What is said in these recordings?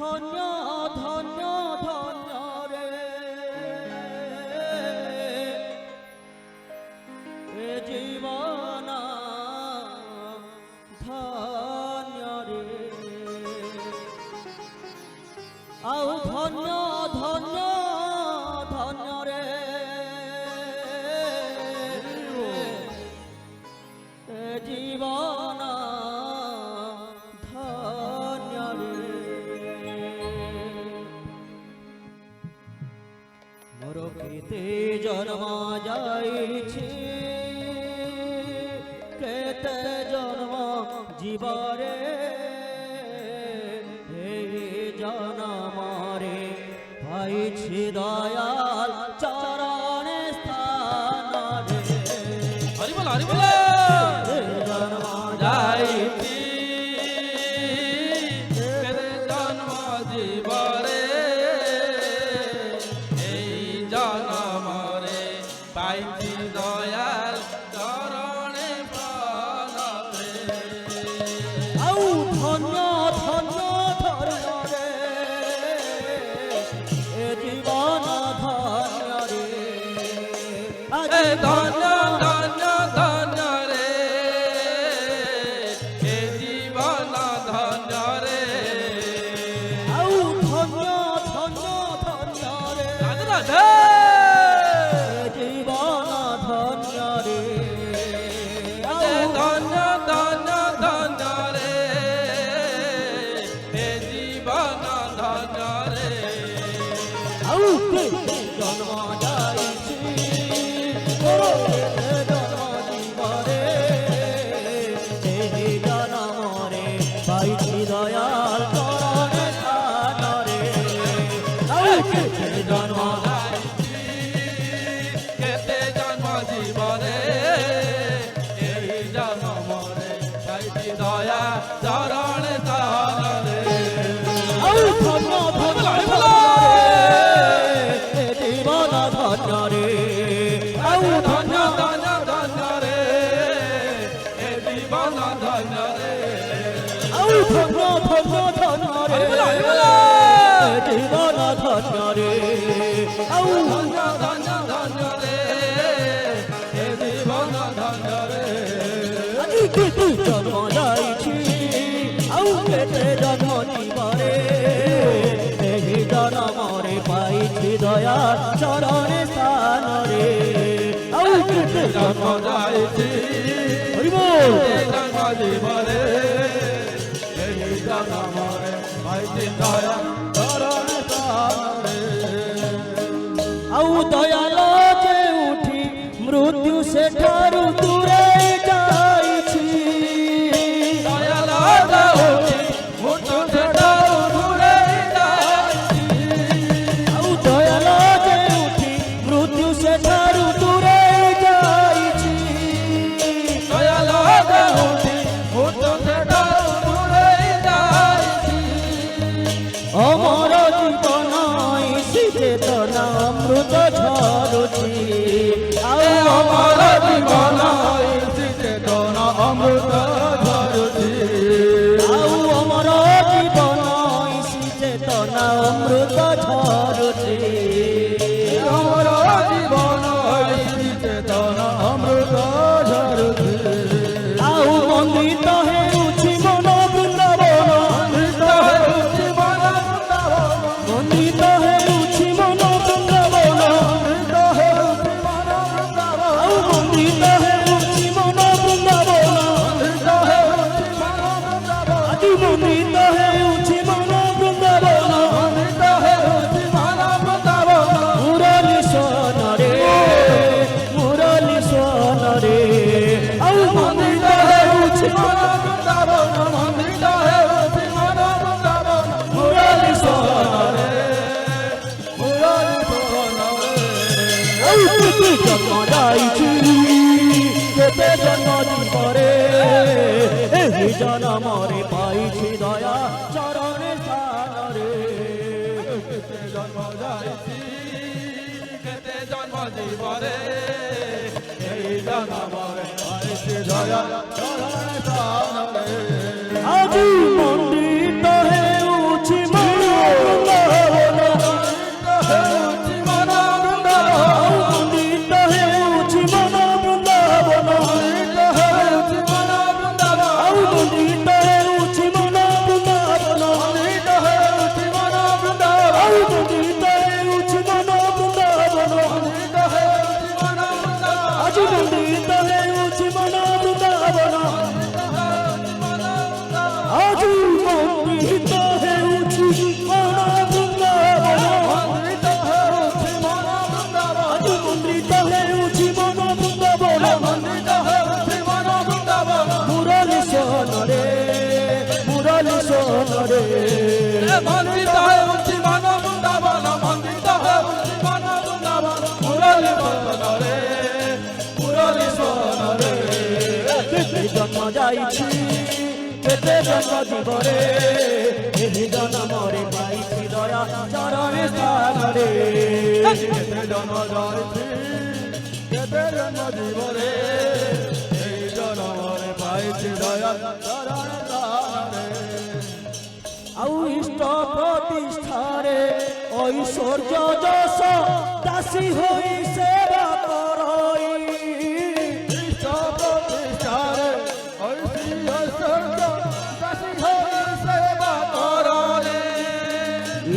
ধন্য ধন্য ধন্য রে এ জীবন ধন্য রে আউ ধন্য ধন্য ধন্য রে এ জীবন ধন্য রে মোর কেতে জন্ম যাইছি কেতে জন্ম জীবরে জনমরে পাইছি দয়াল চরণে স্থান রে হরি বল জন্ম যাইছি কেতে জন্ম জীবরে এই জনমরে পাইছি দয়াল চরণে প্রাণে আউ ধন্য ধন্য ধন্য রে এ জীবন ধন্য রে এ ধন্য ধন্য ধন্য রে এ জীবন ধন্য রে আউ ধন্য ধন্য ধন্য রে রাধে রাধে এ জীবন ধন্য রে এ ধন্য ধন্য ধন্য রে এ জীবন ধন্য রে আউ জন্ম যাইছি জন্ম জীবরে এই জনমরে পাইছি দয়াল চরণে স্থান রে আউ জন্ম কেতে জন্ম জীবনে এই জন্মরে পাইছি দয়া চরণ তারে আউ ধন্য ধন্য ধন্য রে এ জীবন ধন্য রে আউ ধন্য ধন্য ধন্য রে এ জীবন ধন্য রে আউ ধন্য ধন্য ধন্য রে এ জীবন ধন্য রে আউ ধন্য ধন্য ধন্য রে এ জীবন ধন্য রে আজি কেতে জন্ম যাইছি আউ কেতে জন্ম জীবরে এই জনমরে পাইছি দয়া চরণে স্থান রে আউ কেতে জন্ম জন্ম যাইছি হরি বল জন্ম জীবনে এই জন্মরে পাইছি দয়া চরণ তারে আউ দয়াল যে উঠি মৃত্যু সেঠারু দূরে যাইছি দয়াল দাউদি মুঠু ছেড়াও দূরে যাইছি আউ দয়াল যে উঠি মৃত্যু সেঠারু দূরে যাইছি দয়াল দাউদি মুঠু ছেড়াও দূরে যাইছি অমর জীবন চেতনা অমৃত ঝরুছি আউ আমার অমর জীবন জীবন চেতন অমৃত ঝরুছি আউ অমর জীবন চেতনা অমৃত ঝরুছি আমার জীবন চেতন অমৃত ঝরুছি আউ মন্দিত হেউছি মন বৃন্দাবন মন্দিত হেউছি মন বৃন্দাবন আউ মন্দিত হেউছি মন বৃন্দাবন আদি মন্দিত হেউছি মন বৃন্দাবন মুরলী সোনরে মুরলী সোনরে আউ মন্দিত হেউছি মন মুরলী সোনরে আউ কেতে জন্ম যাইছি কেতে জন্ম জীবরে এই জনমরে পাইছি দয়া চরণে স্থান রে জন্ম যাইছি কেতে জন্ম জীবনে এই জন্মরে পাইছি দয়া চরণ তারে আজি মন্দিত হেউছি মন জন্ম জীবরে এই জনমরে পাইছি দয়া চরণে স্থানরে কেতে জন্ম যাইছি কেতে জন্ম জীবনে এই জনমরে পাইছি দয়া চরণে স্থানে আউ ইষ্ট প্রতিষ্ঠারে ঐশ্বর্য যশ দাসী হই সেবা করই ইষ্ট প্রতিষ্ঠারে ঐশ্বর্য দাসী হই সেবা করলে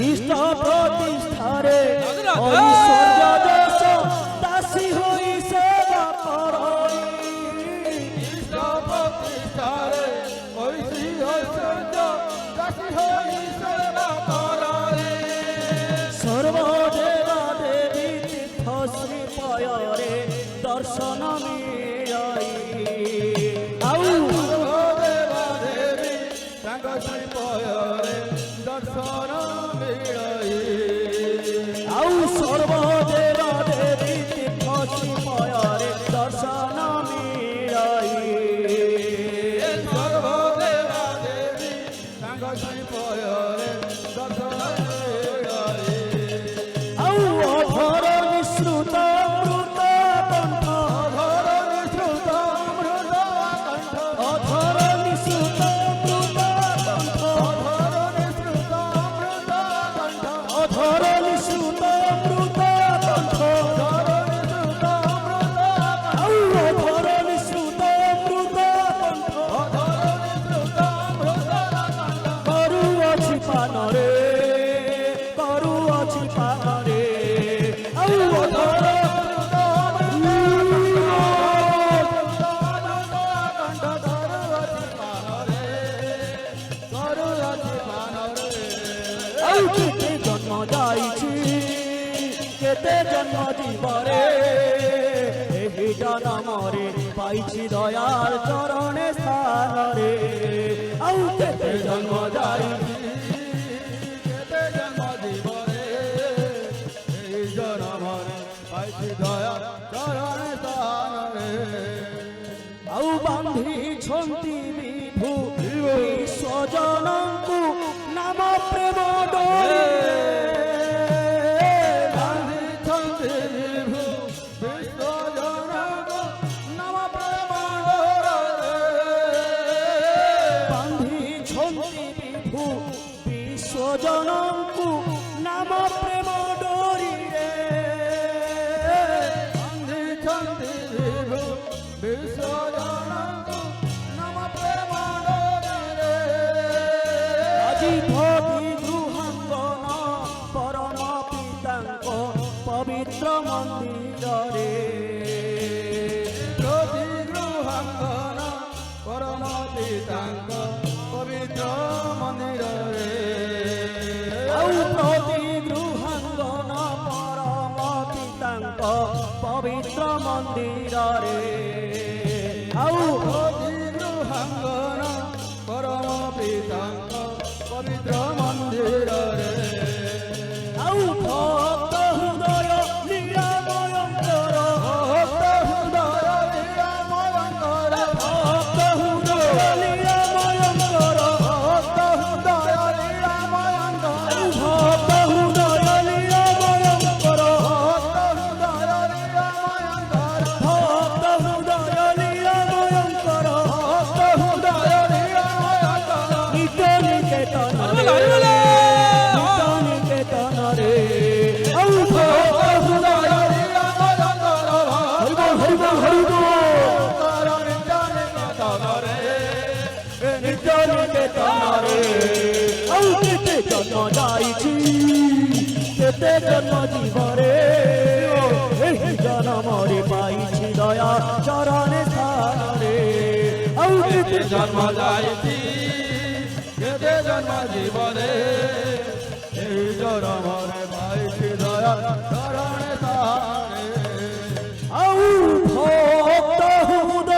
ইষ্ট প্রতিষ্ঠারে ঐশ্বর্য যশ দাসী হই সেবা করই ইষ্ট প্রতিষ্ঠারে ঐশ্বর্য দাসী হই সেবা করলে সর্বদেবা দেবী তীর্থ শ্রী পয়রে দর্শন মিলাই আউ দেবা দেবী ତାଙ୍କ ଶ୍ରୀପୟରେ ଦର୍ଶନ ମିଳଇ আউ সর্বদেবা দেবী তীর্থ শ্রী পয়রে দর্শন মিলাই ସର୍ବଦେବା ଦେବୀ ତାଙ୍କ ଶ୍ରୀପୟରେ ଦର୍ଶନ ମିଳଇ আউ অধর নিঃসৃত অমৃত কণ্ঠ ଅଧର ନିଃସୃତ ଅମୃତ କଣ୍ଠ অধর নিঃসৃত অমৃত কণ্ঠ ଅଧର ନିଃସୃତ ଅମୃତ କଣ୍ଠ অধর নিঃসৃত অমৃত কণ্ঠ ଅଧର ନିଃସୃତ ଅମୃତ আউ অধর নিঃসৃত অমৃত কণ্ঠ ଅଧର ନିଃସୃତ ଅମୃତ କଣ୍ଠ କରୁଅଛି ପାନରେ କରୁଅଛି ପାନରେ ଆଉ ଅଧର ଆଉ କେତେ ଜନ୍ମ ଯାଇଛି କେତେ ଜନ୍ମ ଜୀବରେ ଏହି ଜନମରେ ପାଇଛି ଦୟାଳ ଚରଣେ ସ୍ଥାନରେ ଆଉ କେତେ ଜନ୍ମ ଯାଇଛି କେତେ ଜନ୍ମ ଜୀବନେ ଏହି ଜନମରେ ପାଇଛି ଦୟା ଚରଣେ ସ୍ଥାନରେ ଆଉ ବାନ୍ଧିଛନ୍ତି ବିଭୁ ସ୍ୱଜନଙ୍କୁ ନାମ ପ୍ରେମ ଡୋରି ବାନ୍ଧିଛନ୍ତି ବିଭୁ ବିଶ୍ୱଜନକୁ ନାମ ପ୍ରେମ ଡୋରରେ ବାନ୍ଧିଛନ୍ତି ବିଭୁ ବିଶ୍ୱଜନଙ୍କୁ ନାମ ପ୍ରେମ ଡୋରିରେ ବାନ୍ଧିଛନ୍ତି ବିଭୁ ବିଶ୍ୱଜନକୁ ନାମ ପ୍ରେମ ଡୋରରେ ଆଜି ଭୋଟି ଗୃହାଙ୍ଗନ ପରମ ପିତାଙ୍କ ପବିତ୍ର ମନ୍ଦିରରେ ଜ୍ୟୋତି ଗୃହାଙ୍ଗନ ପରମ ପିତାଙ୍କ ପବିତ୍ର ମନ୍ଦିରରେ ଆଉ ପ୍ରତି ଗୃହାଙ୍ଗନ ପରମ ପିତାଙ୍କ ପବିତ୍ର ମନ୍ଦିରରେ ଆଉ ଜ୍ୟୋତି ଗୃହାଙ୍ଗନ ପରମ ପିତାଙ୍କ ପବିତ୍ର ମନ୍ଦିରରେ ଆଉ ଭକ୍ତ ହୃଦୟ ନିରାମୟଙ୍କର ଭକ୍ତ ହୃଦୟ ନିରାମୟଙ୍କର ଭକ୍ତ ହୃଦୟ ନିରାମୟଙ୍କର ଭକ୍ତ ହୃଦୟ ନିରାମୟଙ୍କର ଭକ୍ତ ହୃଦୟ ନିରାମୟଙ୍କର ଭକ୍ତ ହୃଦୟ ନିରାମୟଙ୍କର ଭକ୍ତ ହୃଦୟ ନିରାମୟଙ୍କର ଭକ୍ତ ହୃଦୟ ନିରାମୟଙ୍କର ନିଜ ନିକେତନରେ ନିକେତନରେ ଆଉ ଭକ୍ତ ହୃଦୟ ହରିବ ହରିବ ହରିବ ନିଜ ନିକେତନରେ ଆଉ କେତେ ଜନ୍ମ ଯାଇଛି କେତେ ଜନ୍ମ ଜୀବରେ ଏହି ଜନମରେ ପାଇଛି ଦୟା ଚରଣେ ସ୍ଥାନରେ ଆଉ କେତେ জন্ম যাইছি কেতে জন্ম জীবনে এই জন্মরে পাইছি দয়া চরণে তাহারে ଆଉ ଭକ୍ତ ହୃଦୟ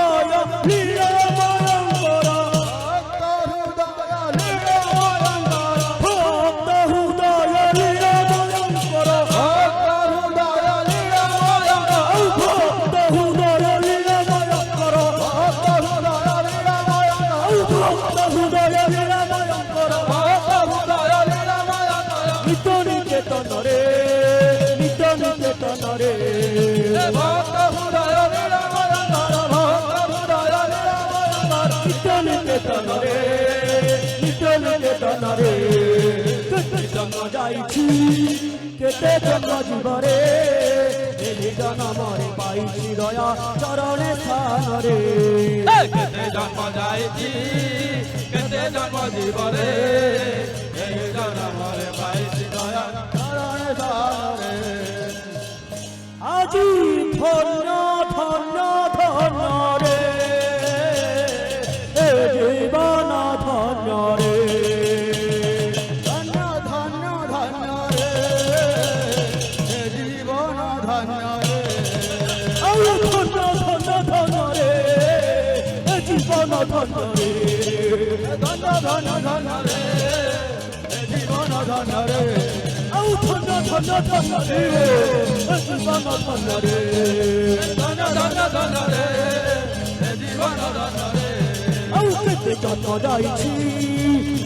ନିରାମୟଙ୍କର ভক্ত হৃদয় নিরাময়ঙ্কর ভক্ত হৃদয় নিরাময়ଙ୍କର ভক্ত হৃদয় নিরাময়ঙ্কর ଆଉ ভক্ত হৃদୟ নিরাময়ଙ୍କର ভক্ত হৃদয় নিরাময়ঙ্কর ଆଉ ଭକ୍ତ ହୃଦୟ রে কেতে জন্ম যাইছি কেতে জন্ম জীবরে এই জনমরে পাইছি দয়া চরণে স্থান রে কেতে জন্ম যাইছি কেতে জন্ম জীবনে এই জনমরে পাইছি দয়া চরণে স্থান রে আজি ধন্য ধন্য ধন্য রে এ জীবন ধন্য রে ধন্য ধন্য ধন্য রে এ জীবন ধন্য রে আউ ধন্য ধন্য ধন্য রে এ জীবন ধন্য রে ধন্য ধন্য ধন্য রে এ জীবন ধন্য রে আউ ধন্য ধন্য ধন্য রে এ জীবন ধন্য রে ধন্য ধন্য ধন্য রে এ জীবন ধন্য রে আউ কেতে জন্ম যাইছি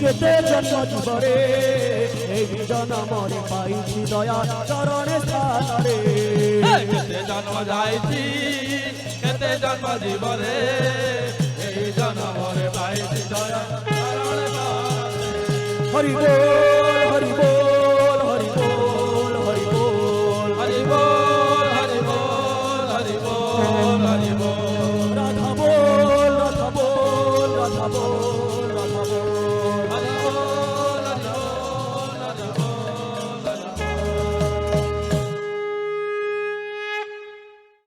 কেতে জন্ম জীবরে এই জনমরে পাইছি দয়া চরণে স্থান রে কেতে জন্ম যাইছি কেতে জন্ম জীবনে এই জনমরে পাইছি দয়া চরণে হরি বল হরি বল হরি বল হরি বল হরি বল হরি বল হরি বল হরি বল রাধা বল রাধা বল রাধা বল